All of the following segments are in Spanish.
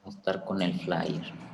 Estar con el flyer.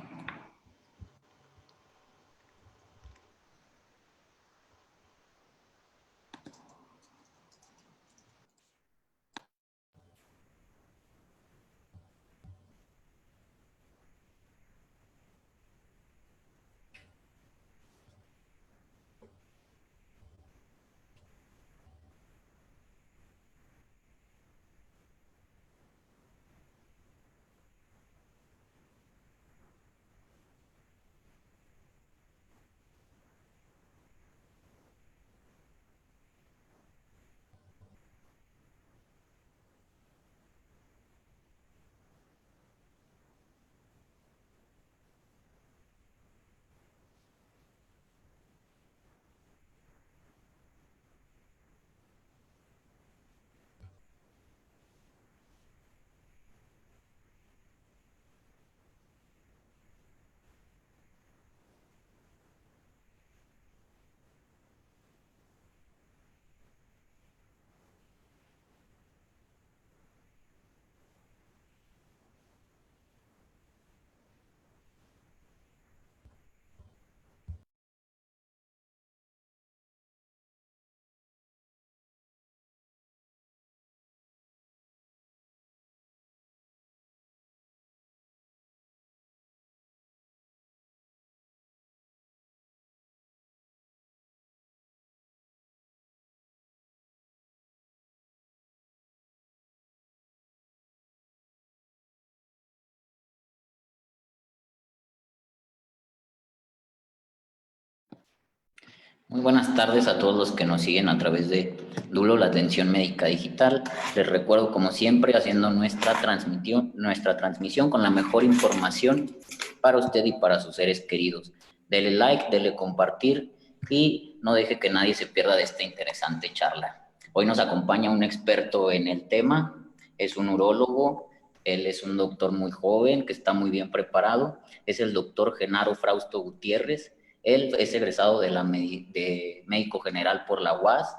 Muy buenas tardes a todos los que nos siguen a través de Dulo, la atención médica digital. Les recuerdo, como siempre, haciendo nuestra transmisión con la mejor información para usted y para sus seres queridos. Dele like, dele compartir y no deje que nadie se pierda de esta interesante charla. Hoy nos acompaña un experto en el tema, es un urólogo, él es un doctor muy joven que está muy bien preparado, es el doctor Genaro Frausto Gutiérrez. Él es egresado de médico general por la UAS,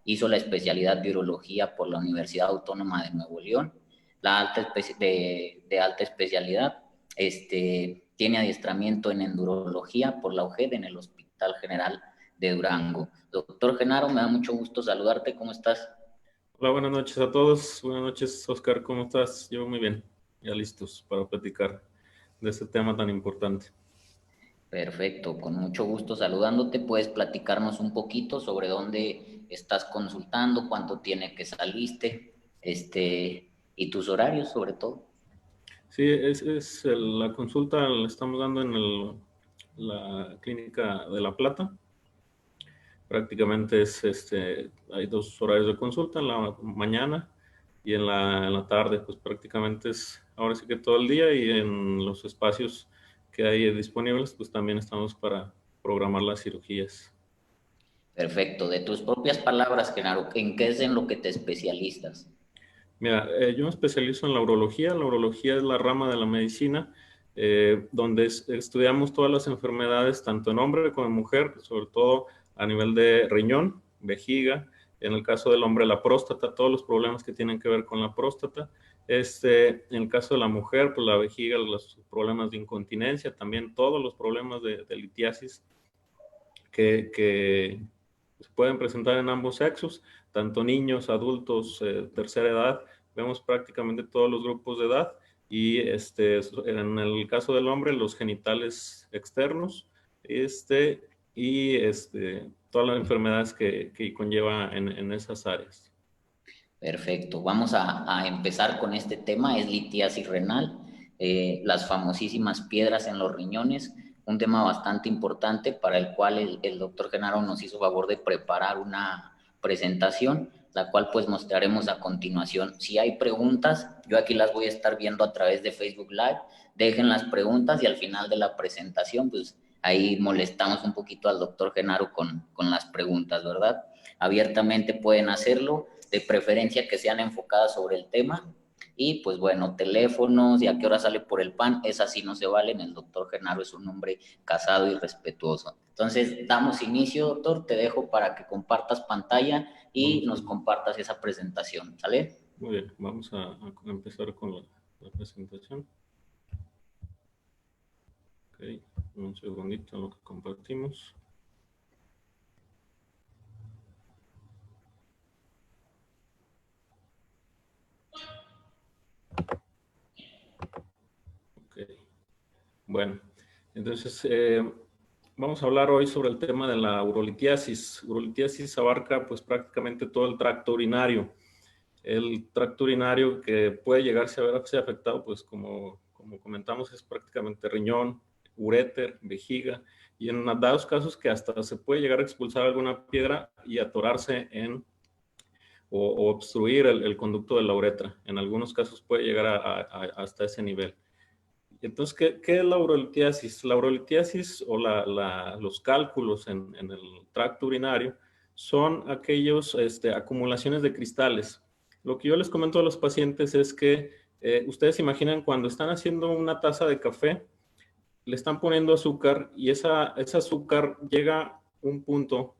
hizo la especialidad de urología por la Universidad Autónoma de Nuevo León, de alta especialidad. Tiene adiestramiento en endurología por la UGED en el Hospital General de Durango. Doctor Genaro, me da mucho gusto saludarte. ¿Cómo estás? Hola, buenas noches a todos. Buenas noches, Oscar. ¿Cómo estás? Yo muy bien. Ya listos para platicar de este tema tan importante. Perfecto, con mucho gusto saludándote. ¿Puedes platicarnos un poquito sobre dónde estás consultando, cuánto tiene que saliste, y tus horarios sobre todo? Sí, la consulta la estamos dando en la Clínica de La Plata. Prácticamente hay dos horarios de consulta, en la mañana y en la tarde. Pues prácticamente es ahora sí que todo el día, y en los espacios que hay disponibles, pues también estamos para programar las cirugías. Perfecto, de tus propias palabras, Genaro, ¿en qué es en lo que te especializas? Mira, yo me especializo en la urología. La urología es la rama de la medicina donde estudiamos todas las enfermedades, tanto en hombre como en mujer, sobre todo a nivel de riñón, vejiga, en el caso del hombre la próstata, todos los problemas que tienen que ver con la próstata. En el caso de la mujer, pues la vejiga, los problemas de incontinencia, también todos los problemas de litiasis que se pueden presentar en ambos sexos, tanto niños, adultos, tercera edad. Vemos prácticamente todos los grupos de edad, y en el caso del hombre, los genitales externos, y todas las enfermedades que conlleva en esas áreas. Perfecto, vamos a empezar con este tema, es litiasis renal, las famosísimas piedras en los riñones, un tema bastante importante para el cual el doctor Genaro nos hizo favor de preparar una presentación, la cual pues mostraremos a continuación. Si hay preguntas, yo aquí las voy a estar viendo a través de Facebook Live, dejen las preguntas y al final de la presentación pues ahí molestamos un poquito al doctor Genaro con las preguntas, ¿verdad? Abiertamente pueden hacerlo, de preferencia que sean enfocadas sobre el tema. Y pues bueno, teléfonos y a qué hora sale por el pan, esas sí no se valen. El doctor Genaro es un hombre casado y respetuoso. Entonces, damos inicio, doctor. Te dejo para que compartas pantalla y nos compartas esa presentación, ¿sale? Muy bien, vamos a empezar con la presentación. segundito en lo que compartimos. Ok. Bueno, entonces vamos a hablar hoy sobre el tema de la urolitiasis. Urolitiasis abarca pues prácticamente todo el tracto urinario. El tracto urinario que puede llegarse a verse afectado, pues como comentamos, es prácticamente riñón, uréter, vejiga, y en dados casos que hasta se puede llegar a expulsar alguna piedra y atorarse en o obstruir el conducto de la uretra. En algunos casos puede llegar hasta ese nivel. Entonces, ¿qué es la urolitiasis? La urolitiasis o los cálculos en el tracto urinario son aquellos acumulaciones de cristales. Lo que yo les comento a los pacientes es que ustedes imaginan cuando están haciendo una taza de café, le están poniendo azúcar y ese azúcar llega a un punto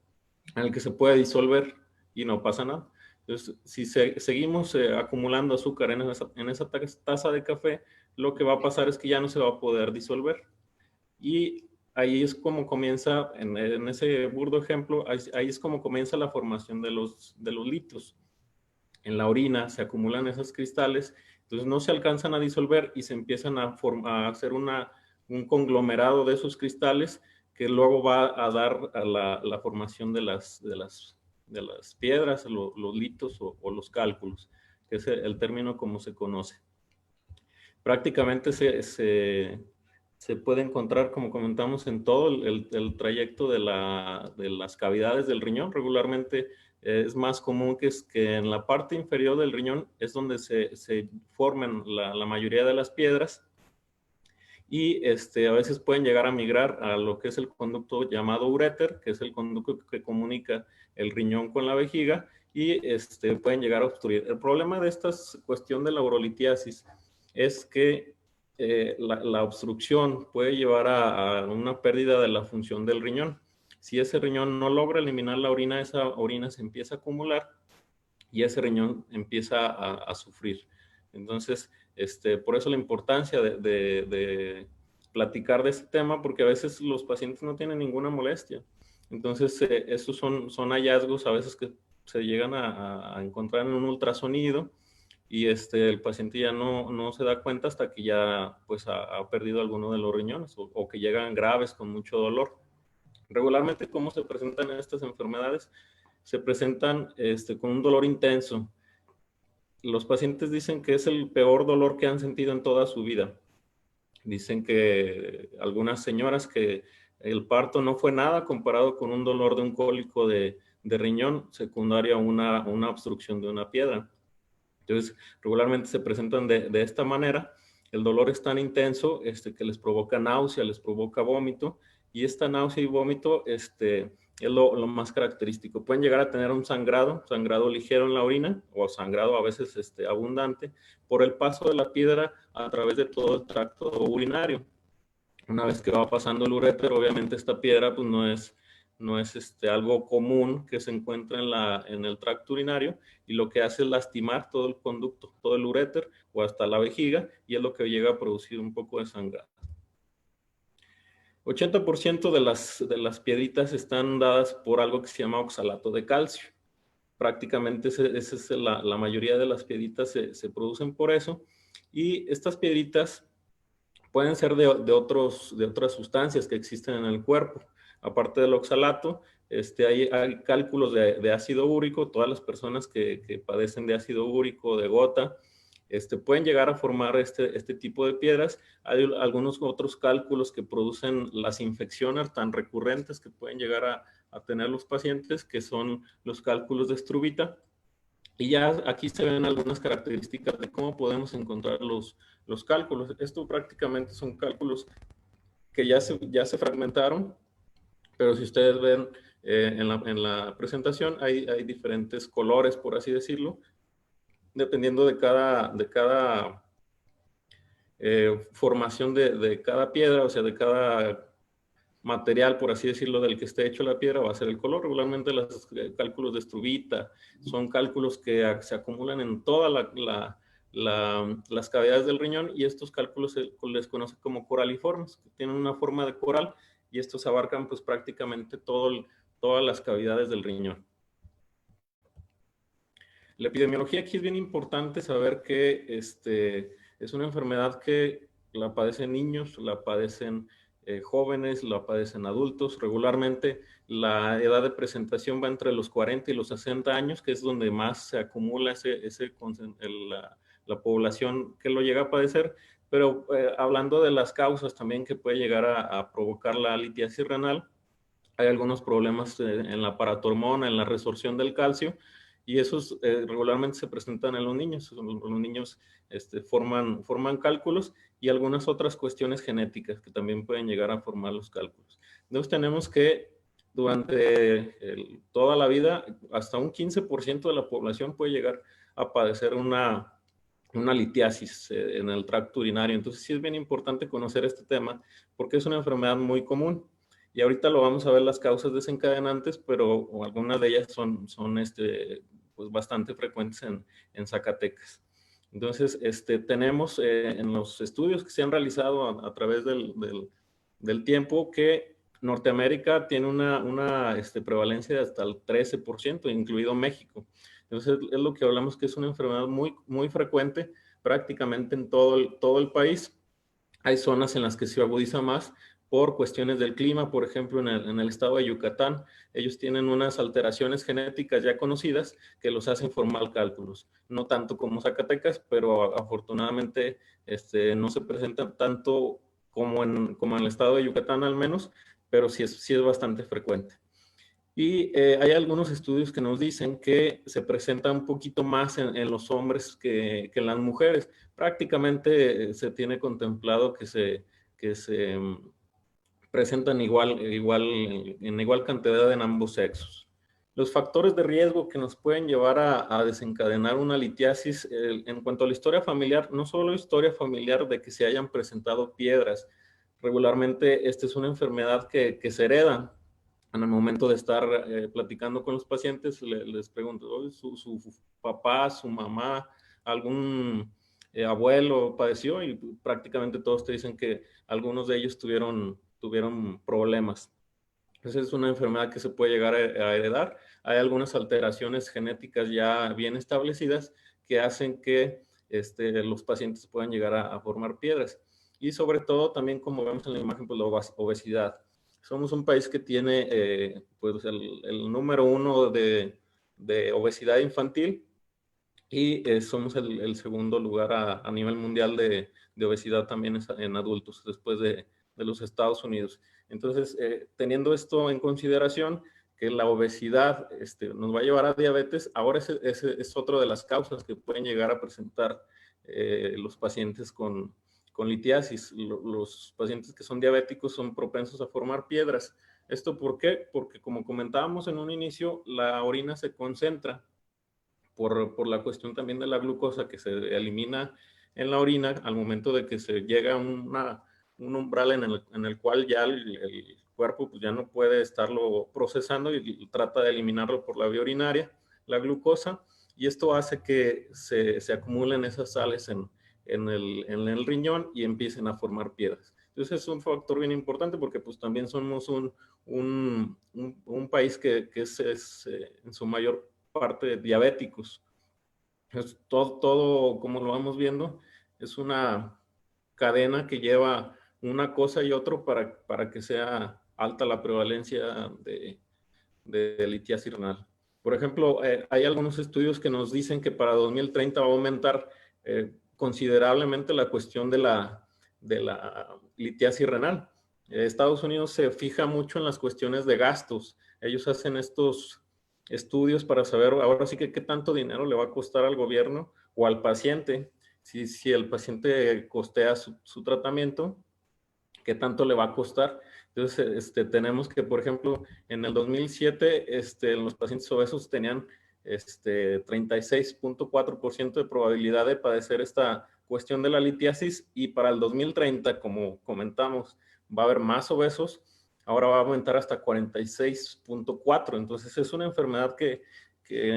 en el que se puede disolver y no pasa nada. Entonces, si seguimos acumulando azúcar en esa taza de café, lo que va a pasar es que ya no se va a poder disolver. Y ahí es como comienza, en ese burdo ejemplo, ahí es como comienza la formación de los litos. En la orina se acumulan esos cristales, entonces no se alcanzan a disolver y se empiezan a hacer un conglomerado de esos cristales que luego va a dar a la formación de las piedras, los litos o los cálculos, que es el término como se conoce. Prácticamente se puede encontrar, como comentamos, en todo el trayecto de las cavidades del riñón. Regularmente es más común que en la parte inferior del riñón es donde se forman la mayoría de las piedras y a veces pueden llegar a migrar a lo que es el conducto llamado uréter, que es el conducto que comunica el riñón con la vejiga, y pueden llegar a obstruir. El problema de esta cuestión de la urolitiasis es que la obstrucción puede llevar a una pérdida de la función del riñón. Si ese riñón no logra eliminar la orina, esa orina se empieza a acumular y ese riñón empieza a sufrir. Entonces, por eso la importancia de platicar de este tema, porque a veces los pacientes no tienen ninguna molestia. Entonces, esos son hallazgos a veces que se llegan a encontrar en un ultrasonido y el paciente ya no se da cuenta hasta que ya pues ha perdido alguno de los riñones o que llegan graves con mucho dolor. Regularmente, ¿cómo se presentan estas enfermedades? Se presentan con un dolor intenso. Los pacientes dicen que es el peor dolor que han sentido en toda su vida. Dicen que algunas señoras que el parto no fue nada comparado con un dolor de un cólico de riñón secundario a una obstrucción de una piedra. Entonces, regularmente se presentan de esta manera. El dolor es tan intenso que les provoca náusea, les provoca vómito, y esta náusea y vómito es lo más característico. Pueden llegar a tener un sangrado ligero en la orina o sangrado a veces abundante por el paso de la piedra a través de todo el tracto urinario. Una vez que va pasando el uréter, obviamente esta piedra pues no es algo común que se encuentra en el tracto urinario, y lo que hace es lastimar todo el conducto, todo el uréter o hasta la vejiga, y es lo que llega a producir un poco de sangrado. 80% de las piedritas están dadas por algo que se llama oxalato de calcio. Prácticamente esa es la mayoría de las piedritas se producen por eso, y estas piedritas pueden ser de otras sustancias que existen en el cuerpo. Aparte del oxalato, hay cálculos de ácido úrico. Todas las personas que padecen de ácido úrico, de gota, pueden llegar a formar este tipo de piedras. Hay algunos otros cálculos que producen las infecciones tan recurrentes que pueden llegar a tener los pacientes, que son los cálculos de Struvita. Y ya aquí se ven algunas características de cómo podemos encontrar los cálculos. Esto prácticamente son cálculos que ya se fragmentaron, pero si ustedes ven en la presentación hay diferentes colores, por así decirlo, dependiendo de cada formación de cada piedra, o sea, de cada material, por así decirlo, del que esté hecho la piedra, va a ser el color. Regularmente los cálculos de Struvita son cálculos que se acumulan en toda las cavidades del riñón, y estos cálculos se les conoce como coraliformes, que tienen una forma de coral, y estos abarcan pues prácticamente todas las cavidades del riñón. La epidemiología aquí es bien importante saber que es una enfermedad que la padecen niños, la padecen jóvenes, la padecen adultos. Regularmente la edad de presentación va entre los 40 y los 60 años, que es donde más se acumula la población que lo llega a padecer. Pero hablando de las causas también que puede llegar a provocar la litiasis renal, hay algunos problemas en la paratormona, en la resorción del calcio, y esos regularmente se presentan en los niños. Los niños forman cálculos, y algunas otras cuestiones genéticas que también pueden llegar a formar los cálculos. Entonces tenemos que durante toda la vida, hasta un 15% de la población puede llegar a padecer una litiasis en el tracto urinario. Entonces sí es bien importante conocer este tema, porque es una enfermedad muy común. Y ahorita lo vamos a ver las causas desencadenantes, pero algunas de ellas son pues bastante frecuentes en Zacatecas. Entonces, tenemos en los estudios que se han realizado a través del tiempo que Norteamérica tiene una prevalencia de hasta el 13%, incluido México. Entonces, es lo que hablamos, que es una enfermedad muy, muy frecuente prácticamente en todo el país. Hay zonas en las que se agudiza más por cuestiones del clima. Por ejemplo, en el estado de Yucatán, ellos tienen unas alteraciones genéticas ya conocidas que los hacen formar cálculos. No tanto como Zacatecas, pero afortunadamente no se presentan tanto como en el estado de Yucatán al menos, pero sí es bastante frecuente. Y hay algunos estudios que nos dicen que se presenta un poquito más en los hombres que en las mujeres. Prácticamente se tiene contemplado que se presentan en igual cantidad en ambos sexos. Los factores de riesgo que nos pueden llevar a desencadenar una litiasis, en cuanto a la historia familiar, no solo historia familiar de que se hayan presentado piedras. Regularmente esta es una enfermedad que se hereda. En el momento de estar platicando con los pacientes, les pregunto, ¿su papá, su mamá, algún abuelo padeció? Y prácticamente todos te dicen que algunos de ellos tuvieron problemas. Entonces es una enfermedad que se puede llegar a heredar. Hay algunas alteraciones genéticas ya bien establecidas que hacen que los pacientes puedan llegar a formar piedras. Y sobre todo también, como vemos en la imagen, pues la obesidad. Somos un país que tiene pues el número 1 de obesidad infantil, y somos el segundo lugar a nivel mundial de obesidad también en adultos, después de los Estados Unidos. Entonces, teniendo esto en consideración, que la obesidad nos va a llevar a diabetes, ahora es otra de las causas que pueden llegar a presentar los pacientes con litiasis. Los pacientes que son diabéticos son propensos a formar piedras. ¿Esto por qué? Porque, como comentábamos en un inicio, la orina se concentra por la cuestión también de la glucosa que se elimina en la orina al momento de que se llega a un umbral en el cual ya el cuerpo pues ya no puede estarlo procesando y trata de eliminarlo por la vía urinaria, la glucosa, y esto hace que se acumulen esas sales en el riñón y empiecen a formar piedras. Entonces es un factor bien importante, porque pues también somos un país que es en su mayor parte diabéticos. Todo, como lo vamos viendo, es una cadena que lleva una cosa y otro para que sea alta la prevalencia de litiasis renal. Por ejemplo, hay algunos estudios que nos dicen que para 2030 va a aumentar considerablemente la cuestión de la litiasis renal. Estados Unidos se fija mucho en las cuestiones de gastos. Ellos hacen estos estudios para saber ahora sí que qué tanto dinero le va a costar al gobierno o al paciente. Si el paciente costea su tratamiento, qué tanto le va a costar. Entonces, tenemos que, por ejemplo, en el 2007, los pacientes obesos tenían 36.4% de probabilidad de padecer esta cuestión de la litiasis, y para el 2030, como comentamos, va a haber más obesos. Ahora va a aumentar hasta 46.4%. Entonces, es una enfermedad que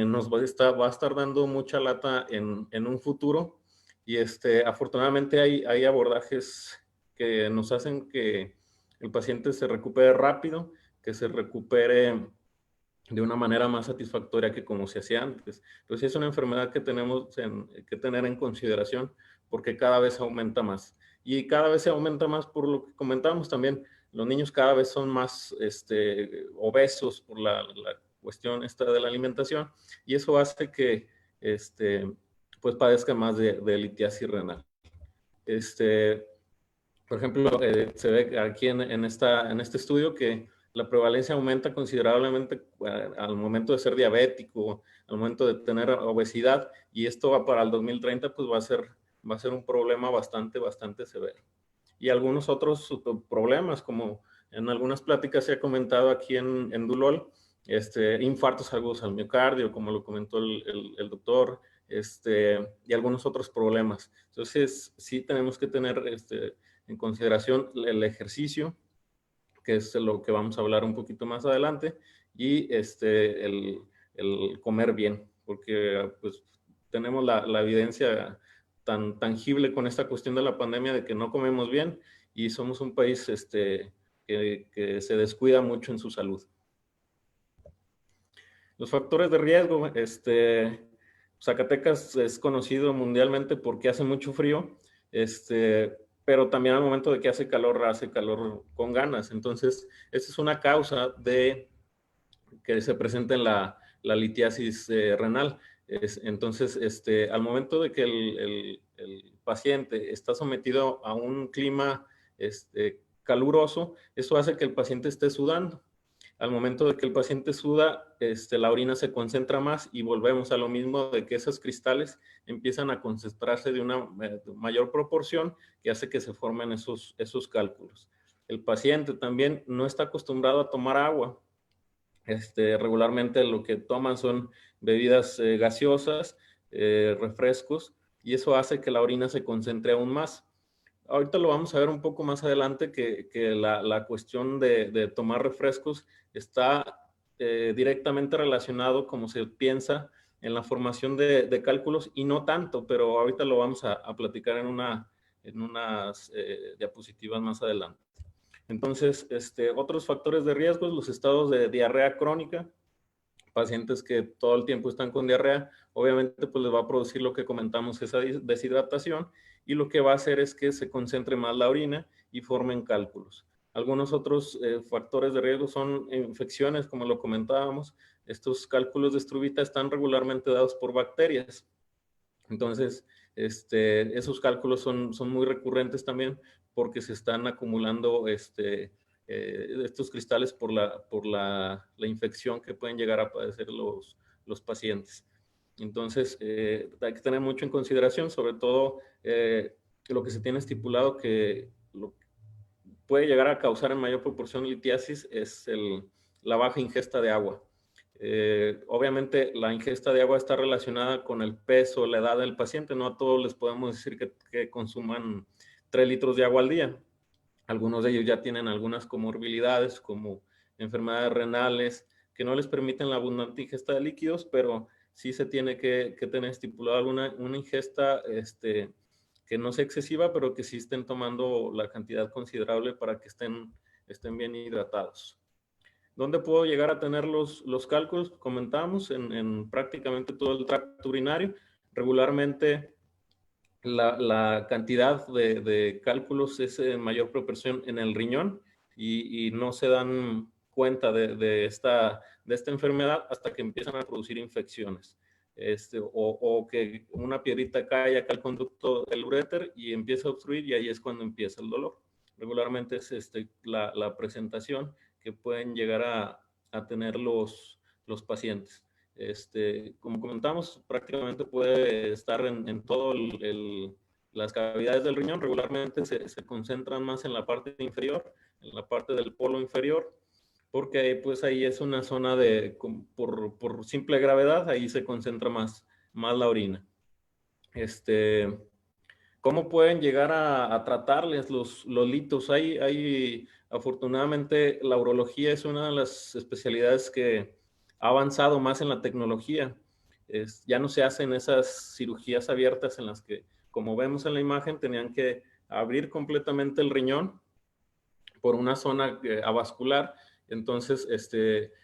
nos va a estar dando mucha lata en un futuro. Y afortunadamente hay abordajes que nos hacen que el paciente se recupere rápido, que se recupere de una manera más satisfactoria que como se hacía antes. Entonces es una enfermedad que tenemos que tener en consideración porque cada vez aumenta más. Y cada vez se aumenta más por lo que comentábamos también. Los niños cada vez son más obesos por la cuestión esta de la alimentación y eso hace que pues padezca más de litiasis renal. Por ejemplo, se ve aquí en este estudio que la prevalencia aumenta considerablemente al momento de ser diabético, al momento de tener obesidad, y esto va para el 2030, pues va a ser un problema bastante severo. Y algunos otros problemas, como en algunas pláticas se ha comentado aquí en Dulol, infartos agudos al miocardio, como lo comentó el doctor, y algunos otros problemas. Entonces, sí tenemos que tener en consideración el ejercicio, que es lo que vamos a hablar un poquito más adelante, y el comer bien, porque pues tenemos la evidencia tan tangible con esta cuestión de la pandemia de que no comemos bien y somos un país que se descuida mucho en su salud. Los factores de riesgo, Zacatecas es conocido mundialmente porque hace mucho frío, pero también al momento de que hace calor con ganas. Entonces, esa es una causa de que se presente en la litiasis renal. Entonces, al momento de que el paciente está sometido a un clima caluroso, eso hace que el paciente esté sudando. Al momento de que el paciente suda, la orina se concentra más y volvemos a lo mismo de que esos cristales empiezan a concentrarse de una mayor proporción que hace que se formen esos cálculos. El paciente también no está acostumbrado a tomar agua. Regularmente lo que toman son bebidas gaseosas, refrescos, y eso hace que la orina se concentre aún más. Ahorita lo vamos a ver un poco más adelante que la cuestión de tomar refrescos está directamente relacionado, como se piensa, en la formación de cálculos y no tanto, pero ahorita lo vamos a platicar en unas diapositivas más adelante. Entonces, otros factores de riesgo, los estados de diarrea crónica, pacientes que todo el tiempo están con diarrea, obviamente pues les va a producir lo que comentamos, esa deshidratación, y lo que va a hacer es que se concentre más la orina y formen cálculos. Algunos otros factores de riesgo son infecciones, como lo comentábamos. Estos cálculos de estruvita están regularmente dados por bacterias. Entonces, esos cálculos son muy recurrentes también porque se están acumulando estos cristales por la infección que pueden llegar a padecer los pacientes. Entonces, hay que tener mucho en consideración, sobre todo lo que se tiene estipulado que puede llegar a causar en mayor proporción litiasis es la baja ingesta de agua. Obviamente la ingesta de agua está relacionada con el peso, la edad del paciente. No a todos les podemos decir que consuman 3 litros de agua al día. Algunos de ellos ya tienen algunas comorbilidades como enfermedades renales que no les permiten la abundante ingesta de líquidos, pero sí se tiene que tener estipulada una ingesta que no sea excesiva, pero que sí estén tomando la cantidad considerable para que estén bien hidratados. ¿Dónde puedo llegar a tener los cálculos? Comentamos en prácticamente todo el tracto urinario. Regularmente la cantidad de cálculos es en mayor proporción en el riñón y no se dan cuenta de esta enfermedad hasta que empiezan a producir infecciones. O que una piedrita cae acá al conducto del uréter y empieza a obstruir y ahí es cuando empieza el dolor. Regularmente es la presentación que pueden llegar a tener los pacientes. Como comentamos, prácticamente puede estar en todo las cavidades del riñón. Regularmente se concentran más en la parte inferior, en la parte del polo inferior, porque pues ahí es una zona por simple gravedad, ahí se concentra más la orina. ¿Cómo pueden llegar a tratarles los litos? Afortunadamente, la urología es una de las especialidades que ha avanzado más en la tecnología. Ya no se hacen esas cirugías abiertas en las que como vemos en la imagen, tenían que abrir completamente el riñón por una zona avascular. Entonces,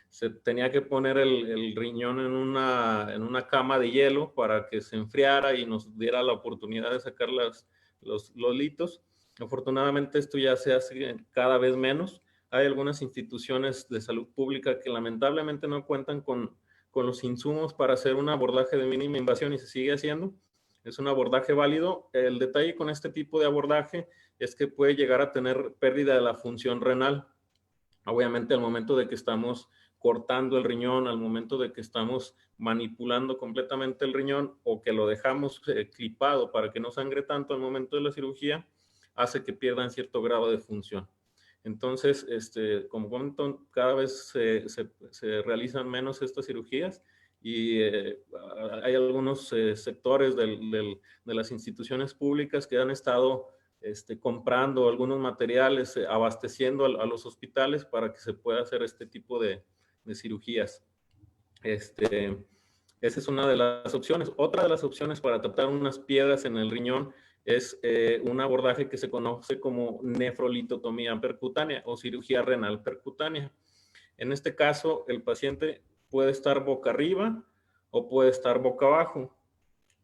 se tenía que poner el riñón en una cama de hielo para que se enfriara y nos diera la oportunidad de sacar los litos. Afortunadamente, esto ya se hace cada vez menos. Hay algunas instituciones de salud pública que lamentablemente no cuentan con los insumos para hacer un abordaje de mínima invasión y se sigue haciendo. Es un abordaje válido. El detalle con este tipo de abordaje es que puede llegar a tener pérdida de la función renal. Obviamente al momento de que estamos cortando el riñón, al momento de que estamos manipulando completamente el riñón o que lo dejamos clipado para que no sangre tanto al momento de la cirugía, hace que pierdan cierto grado de función. Entonces, como comento, cada vez se realizan menos estas cirugías y hay algunos sectores de las instituciones públicas que han estado comprando algunos materiales, abasteciendo a los hospitales para que se pueda hacer este tipo de cirugías. Esa es una de las opciones. Otra de las opciones para tratar unas piedras en el riñón es un abordaje que se conoce como nefrolitotomía percutánea o cirugía renal percutánea. En este caso, el paciente puede estar boca arriba o puede estar boca abajo.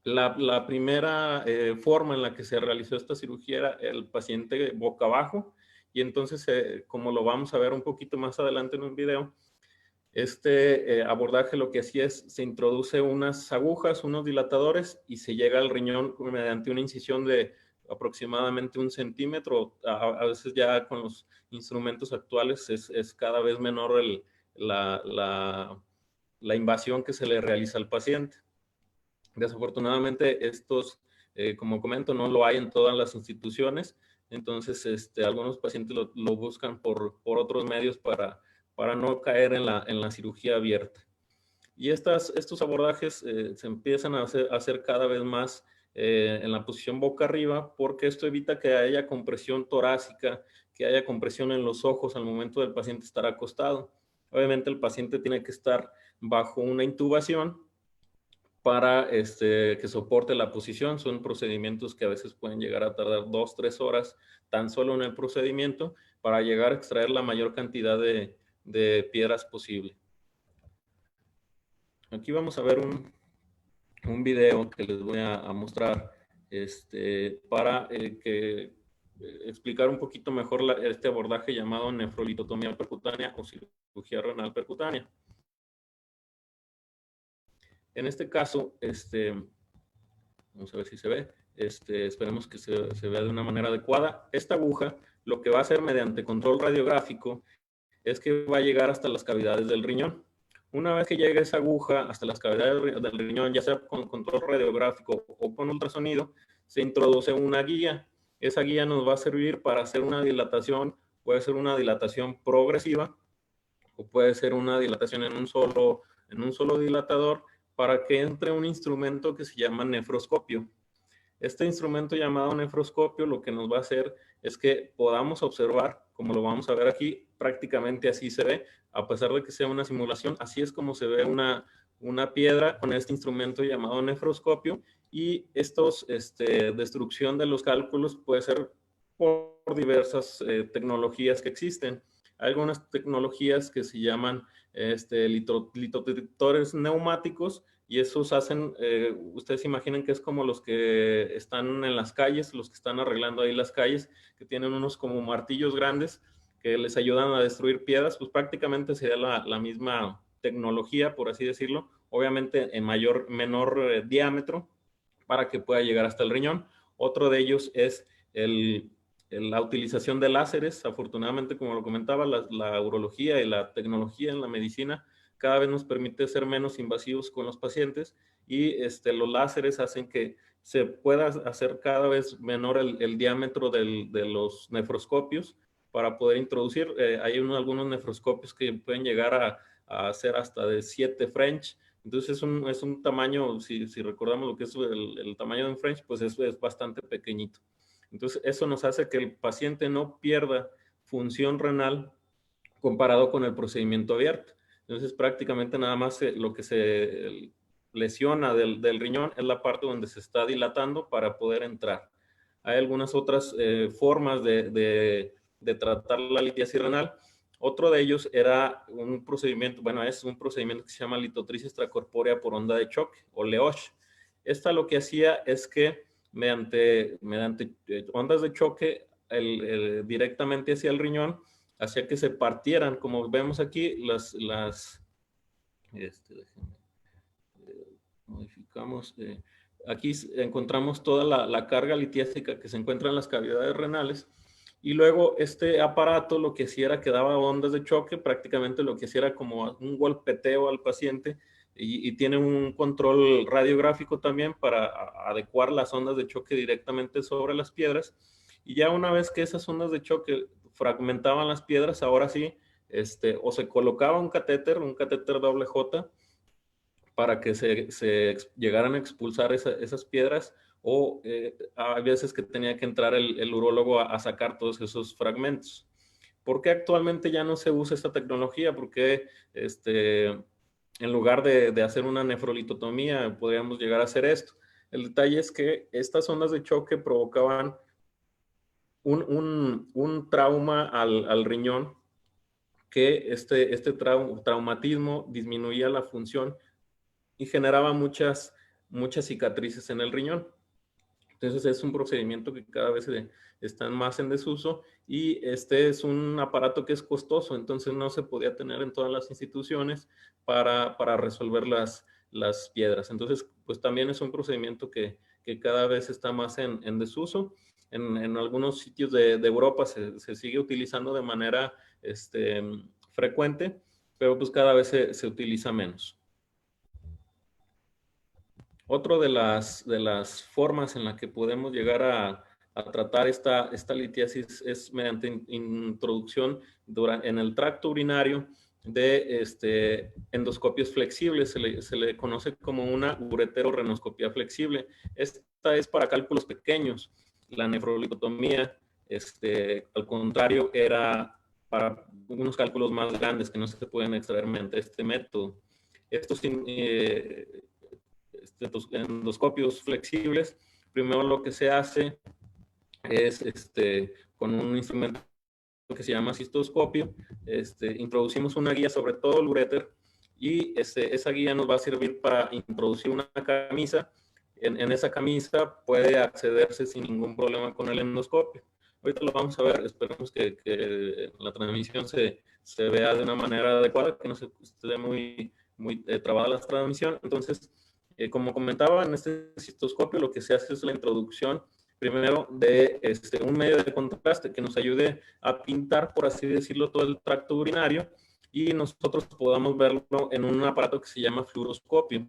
La primera forma en la que se realizó esta cirugía era el paciente boca abajo y entonces, como lo vamos a ver un poquito más adelante en un video, abordaje lo que hacía es, se introduce unas agujas, unos dilatadores y se llega al riñón mediante una incisión de aproximadamente 1 centímetro. A veces ya con los instrumentos actuales es cada vez menor la invasión que se le realiza al paciente. Desafortunadamente estos, como comento, no lo hay en todas las instituciones, entonces algunos pacientes lo buscan por otros medios para no caer en la cirugía abierta. Y estos abordajes se empiezan a hacer cada vez más en la posición boca arriba, porque esto evita que haya compresión torácica, que haya compresión en los ojos al momento del paciente estar acostado. Obviamente el paciente tiene que estar bajo una intubación para que soporte la posición. Son procedimientos que a veces pueden llegar a tardar 2, 3 horas tan solo en el procedimiento para llegar a extraer la mayor cantidad de piedras posible. Aquí vamos a ver un video que les voy a mostrar para explicar un poquito mejor este abordaje llamado nefrolitotomía percutánea o cirugía renal percutánea. En este caso, vamos a ver si se ve, esperemos que se vea de una manera adecuada. Esta aguja lo que va a hacer mediante control radiográfico es que va a llegar hasta las cavidades del riñón. Una vez que llegue esa aguja hasta las cavidades del riñón, ya sea con control radiográfico o con ultrasonido, se introduce una guía. Esa guía nos va a servir para hacer una dilatación, puede ser una dilatación progresiva o puede ser una dilatación en un solo dilatador para que entre un instrumento que se llama nefroscopio. Este instrumento llamado nefroscopio lo que nos va a hacer es que podamos observar, como lo vamos a ver aquí, prácticamente así se ve, a pesar de que sea una simulación, así es como se ve una piedra con este instrumento llamado nefroscopio, y destrucción de los cálculos puede ser por diversas tecnologías que existen. Hay algunas tecnologías que se llaman litodetectores neumáticos, y esos hacen, ustedes imaginen que es como los que están en las calles, los que están arreglando ahí las calles, que tienen unos como martillos grandes que les ayudan a destruir piedras. Pues prácticamente sería la misma tecnología, por así decirlo, obviamente en menor diámetro para que pueda llegar hasta el riñón. Otro de ellos es la utilización de láseres. Afortunadamente, como lo comentaba, la urología y la tecnología en la medicina cada vez nos permite ser menos invasivos con los pacientes, y los láseres hacen que se pueda hacer cada vez menor el diámetro de los nefroscopios para poder introducir. Hay algunos nefroscopios que pueden llegar a ser hasta de 7 French. Entonces es un tamaño, si recordamos lo que es el tamaño de un French, pues eso es bastante pequeñito. Entonces eso nos hace que el paciente no pierda función renal comparado con el procedimiento abierto. Entonces prácticamente nada más lo que lesiona del riñón es la parte donde se está dilatando para poder entrar. Hay algunas otras formas de tratar la litiasis renal. Otro de ellos era un procedimiento, bueno, es un procedimiento que se llama litotrisis extracorpórea por onda de choque, o LEOSH. Esta lo que hacía es que mediante ondas de choque directamente hacia el riñón, hacía que se partieran, como vemos aquí, modificamos, aquí encontramos toda la carga litiásica que se encuentra en las cavidades renales, y luego este aparato lo que hacía era que daba ondas de choque, prácticamente lo que hacía era como un golpeteo al paciente, y tiene un control radiográfico también para adecuar las ondas de choque directamente sobre las piedras, y ya una vez que esas ondas de choque fragmentaban las piedras, ahora sí, o se colocaba un catéter doble J, para que se llegaran a expulsar esas piedras, o hay veces que tenía que entrar el urólogo a sacar todos esos fragmentos. ¿Por qué actualmente ya no se usa esta tecnología? Porque en lugar de hacer una nefrolitotomía, podríamos llegar a hacer esto. El detalle es que estas ondas de choque provocaban un trauma al riñón, que traumatismo disminuía la función y generaba muchas cicatrices en el riñón. Entonces es un procedimiento que cada vez está más en desuso, y este es un aparato que es costoso, entonces no se podía tener en todas las instituciones para resolver las piedras. Entonces, pues también es un procedimiento que cada vez está más en desuso. En algunos sitios de Europa se sigue utilizando de manera frecuente, pero pues cada vez se utiliza menos. Otra de las formas en la que podemos llegar a tratar esta litiasis es mediante introducción en el tracto urinario de endoscopios flexibles. Se le conoce como una ureterorenoscopía flexible. Esta es para cálculos pequeños. La nefrolitotomía, al contrario, era para unos cálculos más grandes que no se pueden extraer mediante este método. Estos endoscopios flexibles, primero lo que se hace es con un instrumento que se llama cistoscopio, introducimos una guía sobre todo el uréter, y esa guía nos va a servir para introducir una camisa. En esa camisa puede accederse sin ningún problema con el endoscopio. Ahorita lo vamos a ver, esperemos que la transmisión se vea de una manera adecuada, que no se esté muy trabada la transmisión. Entonces, como comentaba, en este cistoscopio lo que se hace es la introducción primero de un medio de contraste que nos ayude a pintar, por así decirlo, todo el tracto urinario, y nosotros podamos verlo en un aparato que se llama fluoroscopio.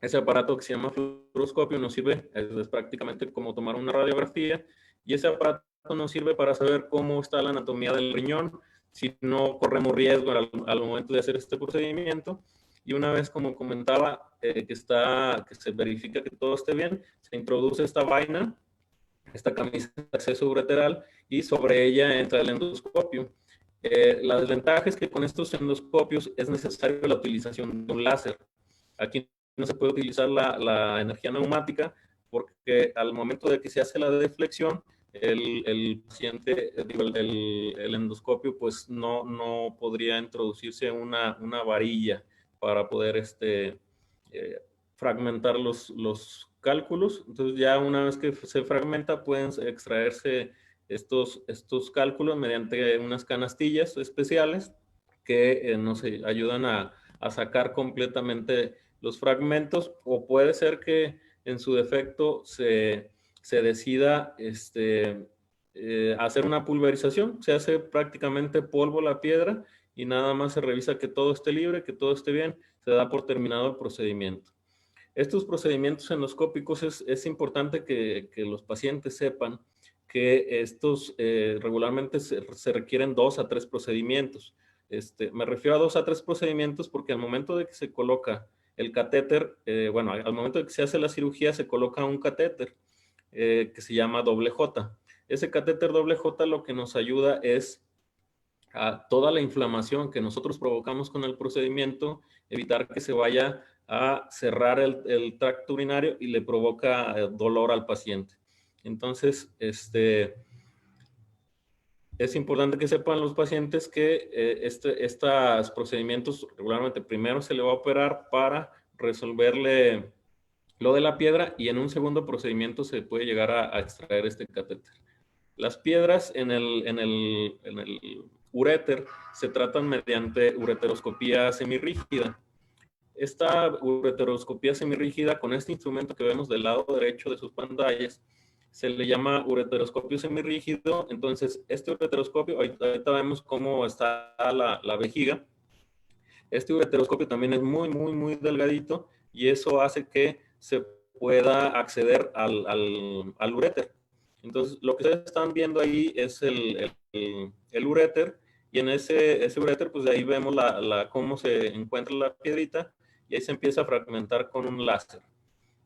Ese aparato que se llama fluoroscopio nos sirve, es prácticamente como tomar una radiografía, y ese aparato nos sirve para saber cómo está la anatomía del riñón, si no corremos riesgo al momento de hacer este procedimiento. Y una vez, como comentaba, que se verifica que todo esté bien, se introduce esta vaina, esta camisa de acceso ureteral, y sobre ella entra el endoscopio. La desventaja es que con estos endoscopios es necesaria la utilización de un láser. Aquí no se puede utilizar la energía neumática, porque al momento de que se hace la deflexión, el paciente, el endoscopio, pues no podría introducirse una varilla para poder fragmentar los cálculos. Entonces ya una vez que se fragmenta, pueden extraerse estos cálculos mediante unas canastillas especiales que nos ayudan a sacar completamente los fragmentos, o puede ser que en su defecto se decida hacer una pulverización. Se hace prácticamente polvo la piedra y nada más se revisa que todo esté libre, que todo esté bien, se da por terminado el procedimiento. Estos procedimientos endoscópicos es importante que los pacientes sepan que estos regularmente se requieren 2 a 3 procedimientos. Me refiero a 2 a 3 procedimientos porque al momento de que se coloca el catéter, bueno, al momento de que se hace la cirugía se coloca un catéter que se llama doble J. Ese catéter doble J lo que nos ayuda es a toda la inflamación que nosotros provocamos con el procedimiento, evitar que se vaya a cerrar el tracto urinario y le provoca dolor al paciente. Entonces, es importante que sepan los pacientes que estos procedimientos regularmente primero se le va a operar para resolverle lo de la piedra y en un segundo procedimiento se puede llegar a extraer este catéter. Las piedras en el uréter se tratan mediante ureteroscopía semirrígida. Esta ureteroscopía semirrígida, con este instrumento que vemos del lado derecho de sus pantallas, se le llama ureteroscopio semirrígido. Entonces, este ureteroscopio, ahorita vemos cómo está la vejiga. Este ureteroscopio también es muy, muy, muy delgadito y eso hace que se pueda acceder al uréter. Entonces, lo que ustedes están viendo ahí es el uréter y en ese uréter, pues de ahí vemos cómo se encuentra la piedrita y ahí se empieza a fragmentar con un láser.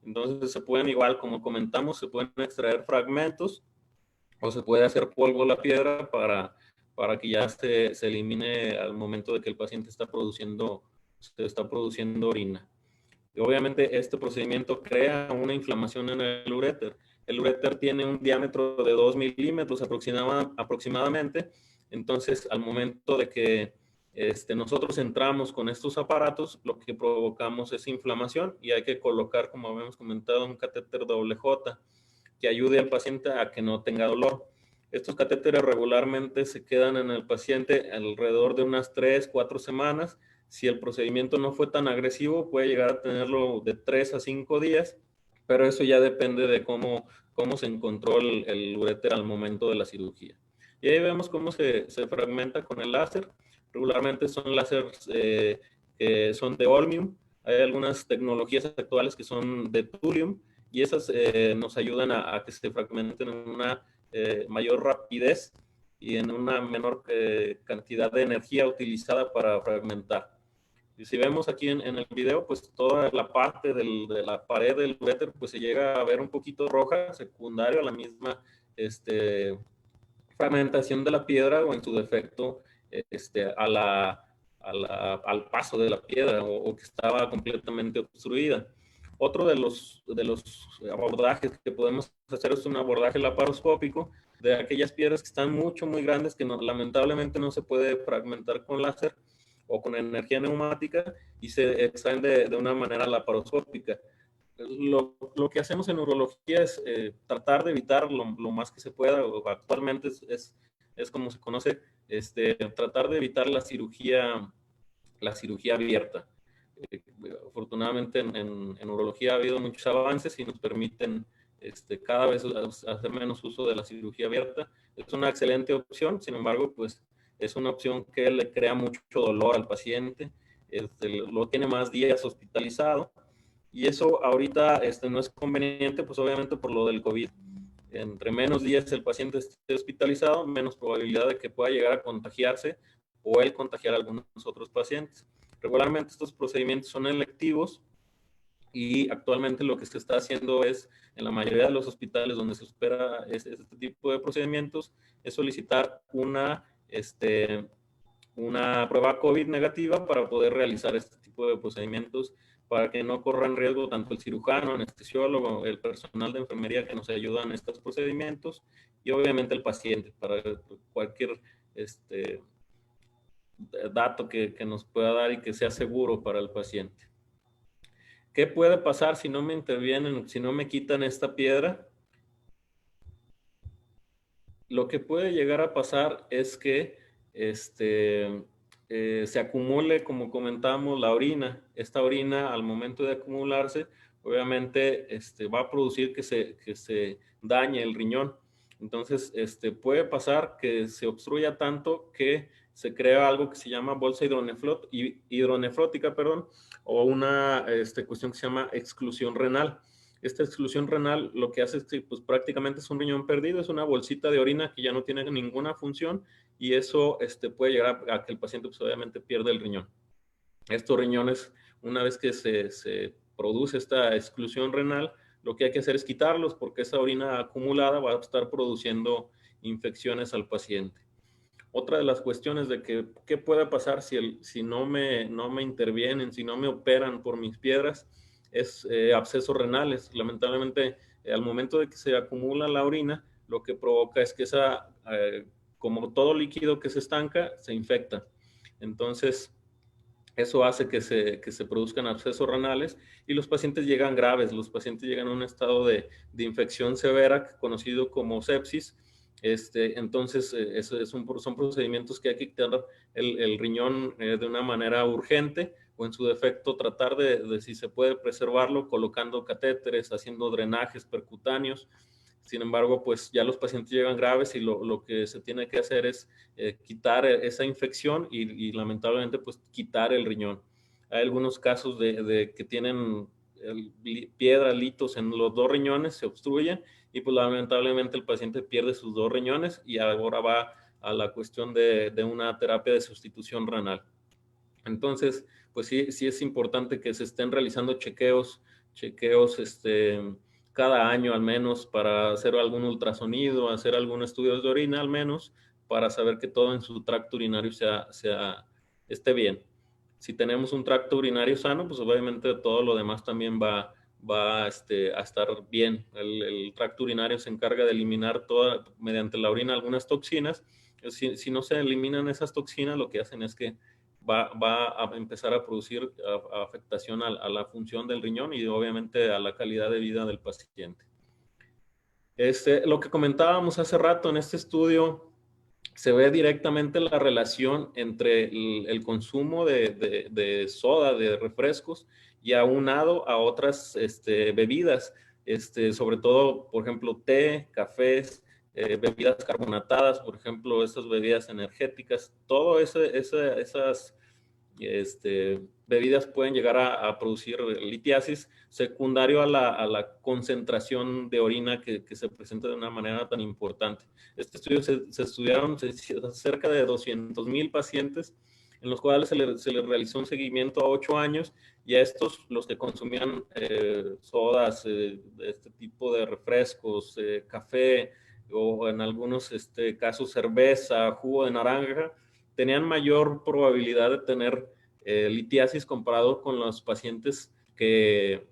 Entonces, se pueden igual, como comentamos, se pueden extraer fragmentos o se puede hacer polvo la piedra para que ya se elimine al momento de que el paciente se está produciendo orina. Y obviamente este procedimiento crea una inflamación en el uréter. El uréter tiene un diámetro de 2 milímetros aproximadamente. Entonces, al momento de que nosotros entramos con estos aparatos, lo que provocamos es inflamación y hay que colocar, como habíamos comentado, un catéter doble J que ayude al paciente a que no tenga dolor. Estos catéteres regularmente se quedan en el paciente alrededor de unas 3, 4 semanas. Si el procedimiento no fue tan agresivo, puede llegar a tenerlo de 3 a 5 días, pero eso ya depende de cómo se encontró el uréter al momento de la cirugía. Y ahí vemos cómo se fragmenta con el láser. Regularmente son láseres que son de holmium. Hay algunas tecnologías actuales que son de thulium y esas nos ayudan a que se fragmenten en una mayor rapidez y en una menor cantidad de energía utilizada para fragmentar. Y si vemos aquí en el video, pues toda la parte de la pared del uréter pues se llega a ver un poquito roja, secundario a la misma fragmentación de la piedra o en su defecto al paso de la piedra o que estaba completamente obstruida. Otro de los abordajes que podemos hacer es un abordaje laparoscópico de aquellas piedras que están muy grandes que lamentablemente no se puede fragmentar con láser o con energía neumática y se extraen de una manera laparoscópica. Lo que hacemos en urología es tratar de evitar lo más que se pueda, actualmente es como se conoce, tratar de evitar la cirugía abierta. Afortunadamente en urología ha habido muchos avances y nos permiten cada vez hacer menos uso de la cirugía abierta. Es una excelente opción, sin embargo, pues es una opción que le crea mucho dolor al paciente, lo tiene más días hospitalizado y eso ahorita no es conveniente, pues obviamente por lo del COVID. Entre menos días el paciente esté hospitalizado, menos probabilidad de que pueda llegar a contagiarse o él contagiar a algunos otros pacientes. Regularmente estos procedimientos son electivos y actualmente lo que se está haciendo es, en la mayoría de los hospitales donde se espera este tipo de procedimientos, es solicitar una prueba COVID negativa para poder realizar este tipo de procedimientos para que no corran riesgo tanto el cirujano, anestesiólogo, el personal de enfermería que nos ayuda en estos procedimientos y obviamente el paciente para cualquier dato que nos pueda dar y que sea seguro para el paciente. ¿Qué puede pasar si no me intervienen, si no me quitan esta piedra? Lo que puede llegar a pasar es que se acumule, como comentábamos, la orina. Esta orina, al momento de acumularse, obviamente va a producir que se dañe el riñón. Entonces, puede pasar que se obstruya tanto que se crea algo que se llama bolsa hidronefrótica, o una cuestión que se llama exclusión renal. Esta exclusión renal lo que hace es que pues, prácticamente es un riñón perdido, es una bolsita de orina que ya no tiene ninguna función y eso puede llegar a que el paciente pues, obviamente pierda el riñón. Estos riñones, una vez que se produce esta exclusión renal, lo que hay que hacer es quitarlos porque esa orina acumulada va a estar produciendo infecciones al paciente. Otra de las cuestiones de que qué puede pasar si no me intervienen, si no me operan por mis piedras, es abscesos renales. Lamentablemente, al momento de que se acumula la orina, lo que provoca es que como todo líquido que se estanca, se infecta. Entonces, eso hace que se produzcan abscesos renales y los pacientes llegan graves, los pacientes llegan a un estado de infección severa conocido como sepsis. Entonces, son procedimientos que hay que quitar el riñón de una manera urgente o en su defecto tratar de si se puede preservarlo colocando catéteres, haciendo drenajes percutáneos. Sin embargo, pues ya los pacientes llegan graves y lo que se tiene que hacer es quitar esa infección y lamentablemente pues quitar el riñón. Hay algunos casos de que tienen piedra, litos en los dos riñones, se obstruyen y pues lamentablemente el paciente pierde sus dos riñones y ahora va a la cuestión de una terapia de sustitución renal. Entonces, pues sí es importante que se estén realizando chequeos cada año al menos para hacer algún ultrasonido, hacer algún estudio de orina al menos, para saber que todo en su tracto urinario esté bien. Si tenemos un tracto urinario sano, pues obviamente todo lo demás también va a estar bien. El tracto urinario se encarga de eliminar mediante la orina algunas toxinas. Si no se eliminan esas toxinas, lo que hacen es que va a empezar a producir afectación a la función del riñón y obviamente a la calidad de vida del paciente. Lo que comentábamos hace rato en este estudio, se ve directamente la relación entre el consumo de soda, de refrescos, y aunado a otras bebidas, sobre todo, por ejemplo, té, cafés, bebidas carbonatadas, por ejemplo, estas bebidas energéticas, todo esas bebidas pueden llegar a producir litiasis secundario a la concentración de orina que se presenta de una manera tan importante. Este estudio se estudiaron cerca de 200,000 pacientes, en los cuales se les realizó un seguimiento a 8 años, y a estos, los que consumían sodas, este tipo de refrescos, café, o en algunos casos cerveza, jugo de naranja, tenían mayor probabilidad de tener litiasis comparado con los pacientes que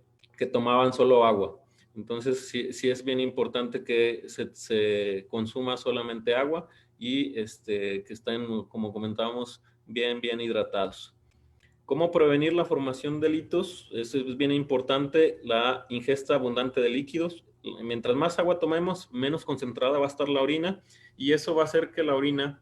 tomaban solo agua. Entonces, sí es bien importante que se consuma solamente agua y que estén, como comentábamos, bien hidratados. ¿Cómo prevenir la formación de litos? Es bien importante la ingesta abundante de líquidos. Mientras más agua tomemos, menos concentrada va a estar la orina, y eso va a hacer que la orina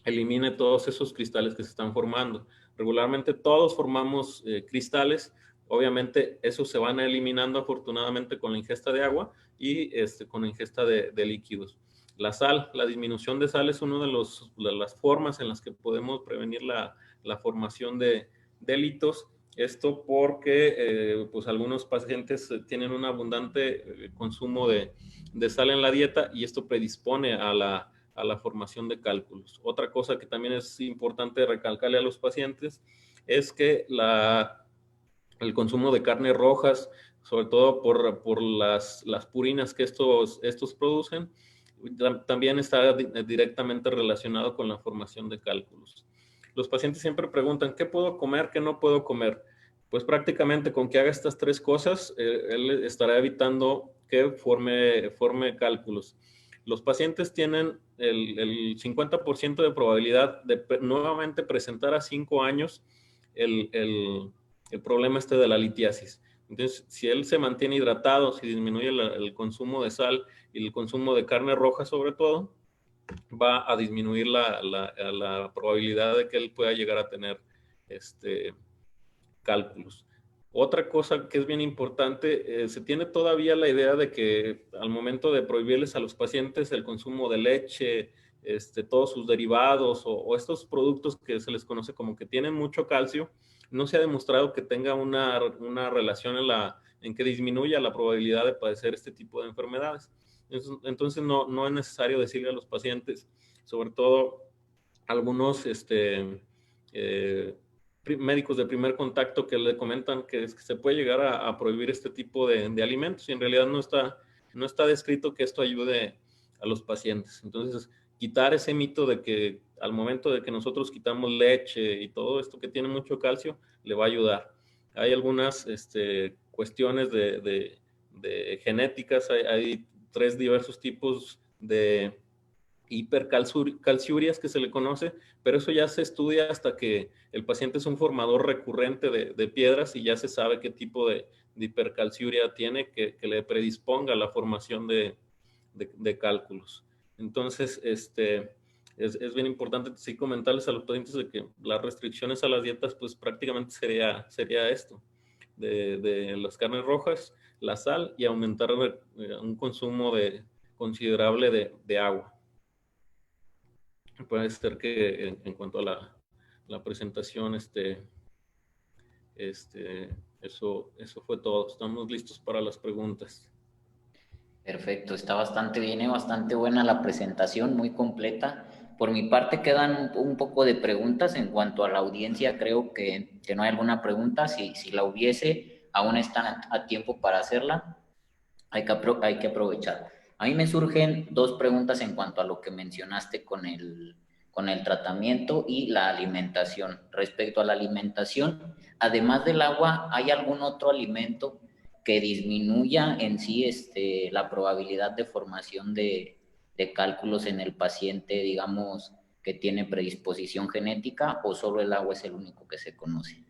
elimine todos esos cristales que se están formando. Regularmente todos formamos cristales, obviamente esos se van eliminando afortunadamente con la ingesta de agua y con la ingesta de líquidos. La sal, la disminución de sal es una de las formas en las que podemos prevenir la formación de litos. Esto porque pues algunos pacientes tienen un abundante consumo de sal en la dieta, y esto predispone a la formación de cálculos. Otra cosa que también es importante recalcarle a los pacientes es que el consumo de carnes rojas, sobre todo por las purinas que estos producen, también está directamente relacionado con la formación de cálculos. Los pacientes siempre preguntan, ¿qué puedo comer, qué no puedo comer? Pues prácticamente con que haga estas tres cosas, él estará evitando que forme cálculos. Los pacientes tienen el 50% de probabilidad de nuevamente presentar a 5 años el problema de la litiasis. Entonces, si él se mantiene hidratado, si disminuye el consumo de sal y el consumo de carne roja sobre todo, va a disminuir la probabilidad de que él pueda llegar a tener cálculos. Otra cosa que es bien importante, se tiene todavía la idea de que al momento de prohibirles a los pacientes el consumo de leche, todos sus derivados o estos productos que se les conoce como que tienen mucho calcio, no se ha demostrado que tenga una relación en que disminuya la probabilidad de padecer este tipo de enfermedades. Entonces no es necesario decirle a los pacientes, sobre todo algunos médicos de primer contacto, que le comentan que se puede llegar a prohibir este tipo de alimentos, y en realidad no está descrito que esto ayude a los pacientes. Entonces, quitar ese mito de que al momento de que nosotros quitamos leche y todo esto que tiene mucho calcio, le va a ayudar. Hay algunas cuestiones de genéticas, hay tres diversos tipos de hipercalciurias que se le conoce, pero eso ya se estudia hasta que el paciente es un formador recurrente de piedras y ya se sabe qué tipo de hipercalciuria tiene que le predisponga a la formación de cálculos. Entonces, es bien importante sí comentarles a los pacientes de que las restricciones a las dietas, pues prácticamente sería esto, de las carnes rojas, la sal y aumentar un consumo considerable de agua. Puede ser que en cuanto a la presentación, eso fue todo. Estamos listos para las preguntas. Perfecto, está bastante bien, bastante buena la presentación, muy completa. Por mi parte quedan un poco de preguntas en cuanto a la audiencia. Creo que no hay alguna pregunta. Si la hubiese, aún están a tiempo para hacerla. Hay que aprovechar. A mí me surgen dos preguntas en cuanto a lo que mencionaste con el tratamiento y la alimentación. Respecto a la alimentación, además del agua, ¿hay algún otro alimento que disminuya en sí la probabilidad de formación de cálculos en el paciente, digamos, que tiene predisposición genética, o solo el agua es el único que se conoce?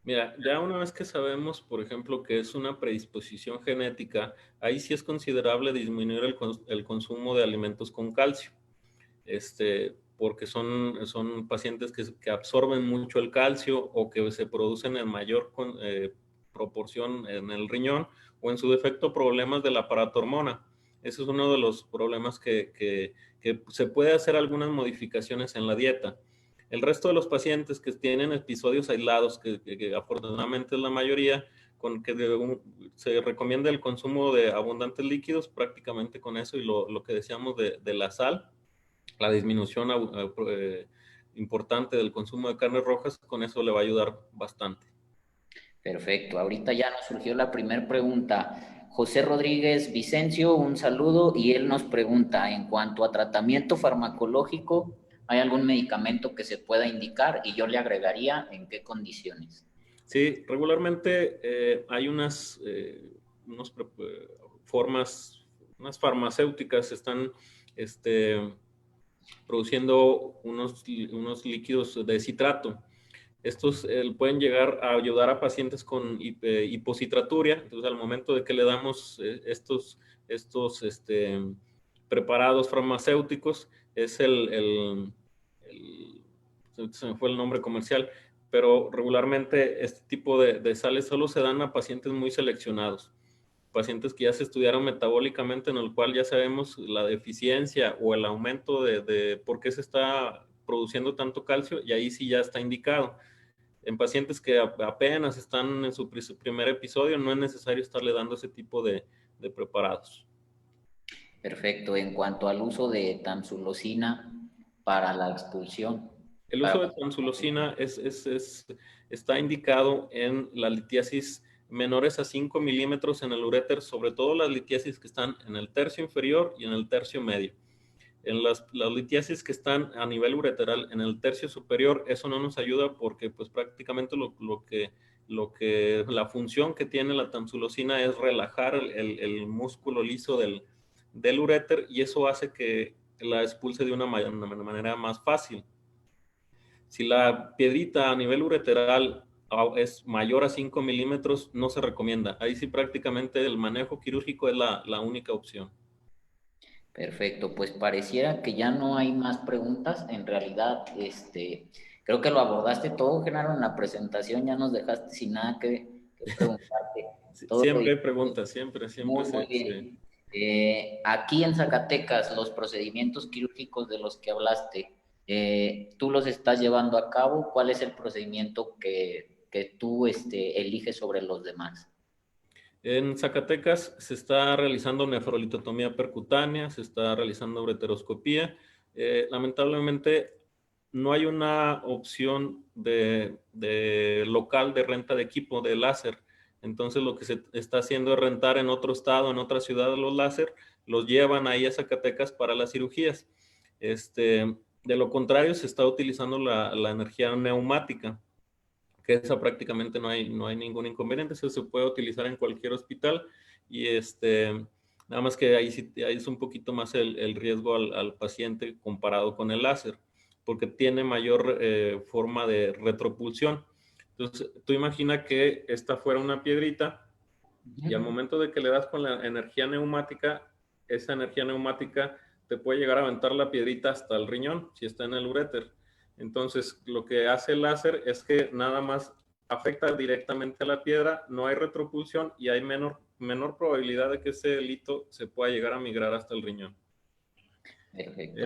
Mira, ya una vez que sabemos, por ejemplo, que es una predisposición genética, ahí sí es considerable disminuir el consumo de alimentos con calcio, porque son pacientes que absorben mucho el calcio o que se producen en mayor proporción en el riñón o en su defecto problemas del aparato hormona. Ese es uno de los problemas que se puede hacer algunas modificaciones en la dieta. El resto de los pacientes que tienen episodios aislados, que afortunadamente es la mayoría, con que se recomienda el consumo de abundantes líquidos, prácticamente con eso y lo que decíamos de la sal, la disminución importante del consumo de carnes rojas, con eso le va a ayudar bastante. Perfecto, ahorita ya nos surgió la primera pregunta. José Rodríguez Vicencio, un saludo, y él nos pregunta, en cuanto a tratamiento farmacológico, ¿hay algún medicamento que se pueda indicar? Y yo le agregaría, ¿en qué condiciones? Sí, regularmente hay formas, unas farmacéuticas están produciendo unos líquidos de citrato. Estos pueden llegar a ayudar a pacientes con hipocitraturia. Entonces, al momento de que le damos estos preparados farmacéuticos, es se me fue el nombre comercial, pero regularmente este tipo de sales solo se dan a pacientes muy seleccionados, pacientes que ya se estudiaron metabólicamente, en el cual ya sabemos la deficiencia o el aumento de por qué se está produciendo tanto calcio, y ahí sí ya está indicado. En pacientes que apenas están en su primer episodio, no es necesario estarle dando ese tipo de preparados. Perfecto, en cuanto al uso de tamsulosina para la expulsión. El Para... uso de tamsulosina está indicado en la litiasis menores a 5 milímetros en el uréter, sobre todo las litiasis que están en el tercio inferior y en el tercio medio. En las litiasis que están a nivel ureteral en el tercio superior, eso no nos ayuda porque pues prácticamente la función que tiene la tamsulosina es relajar el músculo liso del uréter, y eso hace que la expulse de una manera más fácil. Si la piedrita a nivel ureteral es mayor a 5 milímetros, no se recomienda. Ahí sí prácticamente el manejo quirúrgico es la única opción. Perfecto, pues pareciera que ya no hay más preguntas. En realidad, creo que lo abordaste todo, Genaro, en la presentación. Ya nos dejaste sin nada que preguntarte. Todo lo Siempre hay dijiste preguntas, siempre muy bien. Aquí en Zacatecas, los procedimientos quirúrgicos de los que hablaste, ¿tú los estás llevando a cabo? ¿Cuál es el procedimiento que tú eliges sobre los demás? En Zacatecas se está realizando nefrolitotomía percutánea, se está realizando ureteroscopía. Lamentablemente no hay una opción de local de renta de equipo de láser. Entonces lo que se está haciendo es rentar en otro estado, en otra ciudad los láser, los llevan ahí a Zacatecas para las cirugías. De lo contrario, se está utilizando la energía neumática, que esa prácticamente no hay ningún inconveniente, eso se puede utilizar en cualquier hospital y nada más que ahí sí ahí es un poquito más el riesgo al paciente comparado con el láser, porque tiene mayor forma de retropulsión. Entonces, tú imagina que esta fuera una piedrita y al momento de que le das con la energía neumática, esa energía neumática te puede llegar a aventar la piedrita hasta el riñón, si está en el uréter. Entonces, lo que hace el láser es que nada más afecta directamente a la piedra, no hay retropulsión y hay menor probabilidad de que ese lito se pueda llegar a migrar hasta el riñón. Perfecto.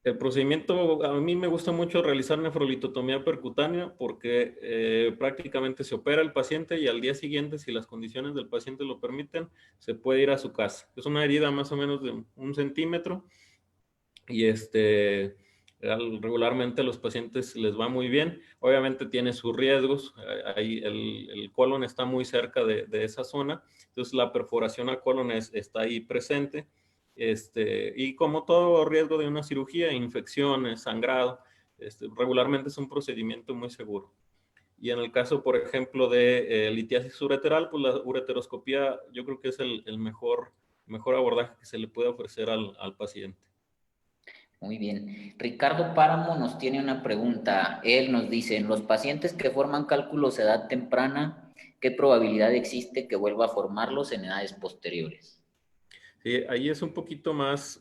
El procedimiento, a mí me gusta mucho realizar nefrolitotomía percutánea porque prácticamente se opera el paciente y al día siguiente, si las condiciones del paciente lo permiten, se puede ir a su casa. Es una herida más o menos de 1 centímetro y regularmente a los pacientes les va muy bien. Obviamente tiene sus riesgos, ahí el colon está muy cerca de esa zona, entonces la perforación al colon está ahí presente. Y como todo riesgo de una cirugía, infecciones, sangrado, regularmente es un procedimiento muy seguro. Y en el caso, por ejemplo, de litiasis ureteral, pues la ureteroscopía yo creo que es el mejor abordaje que se le puede ofrecer al paciente. Muy bien. Ricardo Páramo nos tiene una pregunta. Él nos dice, en los pacientes que forman cálculos a edad temprana, ¿qué probabilidad existe que vuelva a formarlos en edades posteriores? Sí, ahí es un poquito más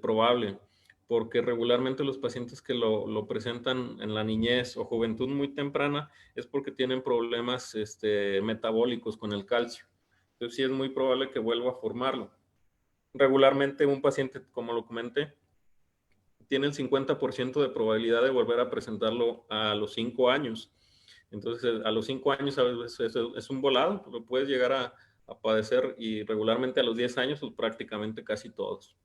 probable, porque regularmente los pacientes que lo presentan en la niñez o juventud muy temprana es porque tienen problemas metabólicos con el calcio. Entonces sí es muy probable que vuelva a formarlo. Regularmente un paciente, como lo comenté, tiene el 50% de probabilidad de volver a presentarlo a los 5 años. Entonces, a los 5 años a veces es un volado, lo puedes llegar a padecer y regularmente a los 10 años, pues prácticamente casi todos.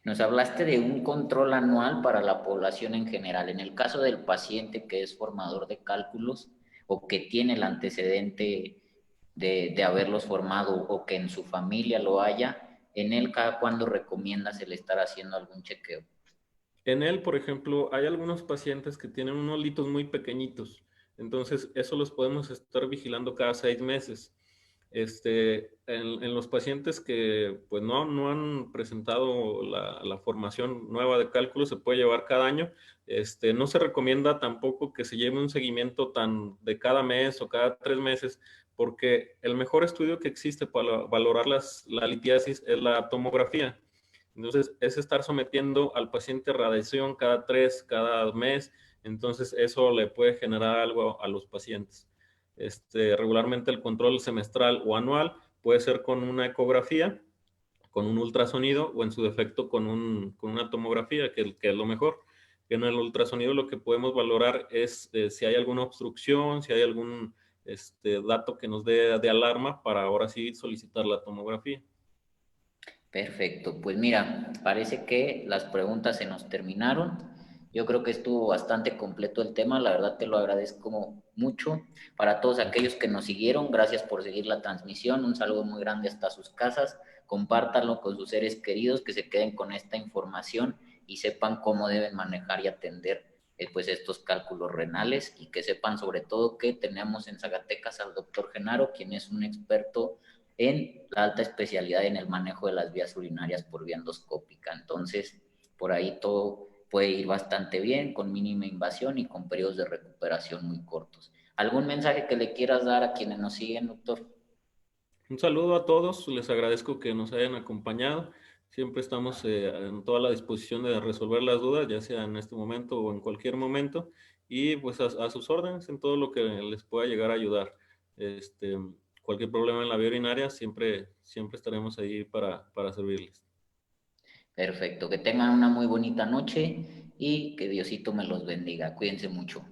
Nos hablaste de un control anual para la población en general. En el caso del paciente que es formador de cálculos o que tiene el antecedente de haberlos formado o que en su familia lo haya, en él cada cuándo recomiendas el estar haciendo algún chequeo. En él, por ejemplo, hay algunos pacientes que tienen unos litos muy pequeñitos, entonces eso los podemos estar vigilando cada 6 meses. En los pacientes que pues no han presentado la formación nueva de cálculo, se puede llevar cada año. No se recomienda tampoco que se lleve un seguimiento tan de cada mes o cada 3 meses, porque el mejor estudio que existe para valorar la litiasis es la tomografía. Entonces, es estar sometiendo al paciente a radiación cada mes. Entonces, eso le puede generar algo a los pacientes. Regularmente el control semestral o anual puede ser con una ecografía, con un ultrasonido o en su defecto con una tomografía, que es lo mejor. En el ultrasonido lo que podemos valorar es si hay alguna obstrucción, si hay algún dato que nos dé de alarma para ahora sí solicitar la tomografía. Perfecto, pues mira, parece que las preguntas se nos terminaron. Yo creo que estuvo bastante completo el tema, la verdad te lo agradezco mucho. Para todos aquellos que nos siguieron, gracias por seguir la transmisión, un saludo muy grande hasta sus casas, compártanlo con sus seres queridos, que se queden con esta información y sepan cómo deben manejar y atender pues estos cálculos renales y que sepan sobre todo que tenemos en Zacatecas al doctor Genaro, quien es un experto en la alta especialidad en el manejo de las vías urinarias por vía endoscópica. Entonces, por ahí todo puede ir bastante bien, con mínima invasión y con periodos de recuperación muy cortos. ¿Algún mensaje que le quieras dar a quienes nos siguen, doctor? Un saludo a todos, les agradezco que nos hayan acompañado. Siempre estamos en toda la disposición de resolver las dudas, ya sea en este momento o en cualquier momento, y pues a sus órdenes en todo lo que les pueda llegar a ayudar. Este, Cualquier problema en la vía urinaria, siempre estaremos ahí para servirles. Perfecto, que tengan una muy bonita noche y que Diosito me los bendiga. Cuídense mucho.